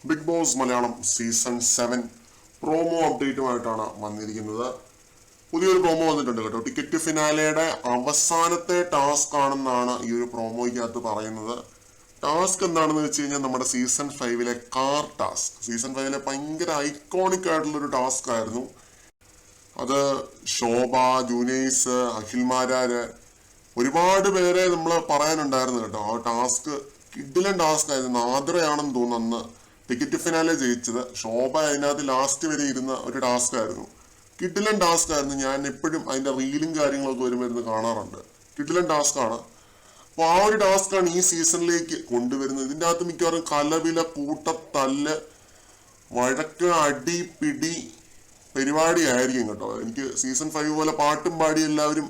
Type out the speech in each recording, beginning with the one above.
Big boss Malayalam season 7 promo അപ്ഡേറ്റുമായിട്ടാണ് വന്നിരിക്കുന്നത്. പുതിയൊരു പ്രോമോ വന്നിട്ടുണ്ട് കേട്ടോ. ടിക്കറ്റ് ഫിനാലയുടെ അവസാനത്തെ ടാസ്ക് ആണെന്നാണ് ഈ ഒരു പ്രോമോയ്ക്കകത്ത് പറയുന്നത്. ടാസ്ക് എന്താണെന്ന് വെച്ച് കഴിഞ്ഞാൽ നമ്മുടെ സീസൺ 5 കാർ ടാസ്ക്. സീസൺ 5 ഭയങ്കര ഐക്കോണിക് ആയിട്ടുള്ളൊരു ടാസ്ക് ആയിരുന്നു അത്. ശോഭ, ജൂനൈസ്, അഖിൽമാരാര് ഒരുപാട് പേരെ നമ്മൾ പറയാനുണ്ടായിരുന്നു കേട്ടോ. ആ ടാസ്ക് കിഡിലൻ ടാസ്ക് ആയിരുന്നു. ആദ്രയാണെന്ന് തോന്നുന്നു ടിക്കറ്റ് ഫിനാലെ ജയിച്ചത്. ശോഭ അതിനകത്ത് ലാസ്റ്റ് വരെ ഇരുന്ന ഒരു ടാസ്ക് ആയിരുന്നു. കിഡിലൻ ടാസ്ക് ആയിരുന്നു. ഞാൻ എപ്പോഴും അതിന്റെ റീലും കാര്യങ്ങളൊക്കെ വരുമ്പോൾ കാണാറുണ്ട്. കിഡിലൻ ടാസ്ക് ആണ്. അപ്പൊ ആ ഒരു ടാസ്ക് ആണ് ഈ സീസണിലേക്ക് കൊണ്ടുവരുന്നത്. ഇതിന്റെ അകത്ത് മിക്കവാറും കലവില, കൂട്ടത്തല്ല്, വഴക്ക്, അടി, പിടി പരിപാടി ആയിരിക്കും കേട്ടോ. എനിക്ക് സീസൺ 5 പോലെ പാട്ടും പാടി എല്ലാവരും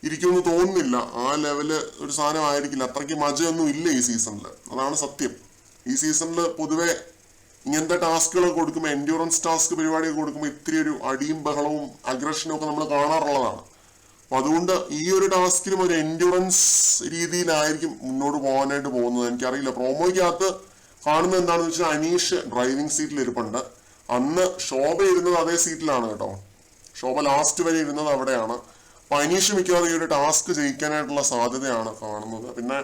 ഇരിക്കുമെന്ന് തോന്നുന്നില്ല. ആ ലെവല് ഒരു സാധനം ആയിരിക്കില്ല. അത്രയ്ക്ക് മജയൊന്നും ഇല്ല ഈ സീസണിൽ. അതാണ് സത്യം. ഈ സീസണിൽ പൊതുവെ ഇങ്ങനത്തെ ടാസ്കുകൾ കൊടുക്കുമ്പോൾ, എൻഡ്യൂറൻസ് ടാസ്ക് പരിപാടിയൊക്കെ കൊടുക്കുമ്പോൾ ഇത്തിരി ഒരു അടിയും ബഹളവും അഗ്രഷനും ഒക്കെ നമ്മൾ കാണാറുള്ളതാണ്. അപ്പൊ അതുകൊണ്ട് ഈ ഒരു ടാസ്കിലും ഒരു എൻഡ്യൂറൻസ് രീതിയിലായിരിക്കും മുന്നോട്ട് പോകാനായിട്ട് പോകുന്നത്. എനിക്കറിയില്ല. പ്രോമോയ്ക്കകത്ത് കാണുന്നത് എന്താണെന്ന് വെച്ചാൽ അനീഷ് ഡ്രൈവിംഗ് സീറ്റിൽ ഇരിപ്പുണ്ട്. അന്ന് ശോഭ ഇരുന്നത് അതേ സീറ്റിലാണ് കേട്ടോ. ശോഭ ലാസ്റ്റ് വരെ ഇരുന്നത് അവിടെയാണ്. അപ്പൊ അനീഷ് മിക്കവാറും ഈ ഒരു ടാസ്ക് ജയിക്കാനായിട്ടുള്ള സാധ്യതയാണ് കാണുന്നത്. പിന്നെ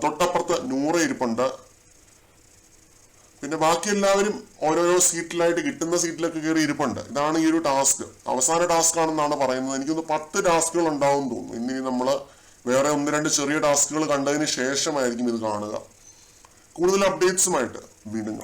തൊട്ടപ്പുറത്ത് നൂറ ഇരിപ്പുണ്ട്. പിന്നെ ബാക്കി എല്ലാവരും ഓരോരോ സീറ്റിലായിട്ട് കിട്ടുന്ന സീറ്റിലൊക്കെ കയറി ഇരിപ്പുണ്ട്. ഇതാണ് ഈ ഒരു ടാസ്ക്. അവസാന ടാസ്ക് ആണെന്നാണ് പറയുന്നത്. എനിക്കൊന്ന് 10 ടാസ്കുകൾ ഉണ്ടാവും തോന്നുന്നു. ഇനി നമ്മൾ വേറെ 1-2 ചെറിയ ടാസ്കുകൾ കണ്ടതിന് ശേഷമായിരിക്കും ഇത് കാണുക. കൂടുതൽ അപ്ഡേറ്റ്സുമായിട്ട് വീണ്ടും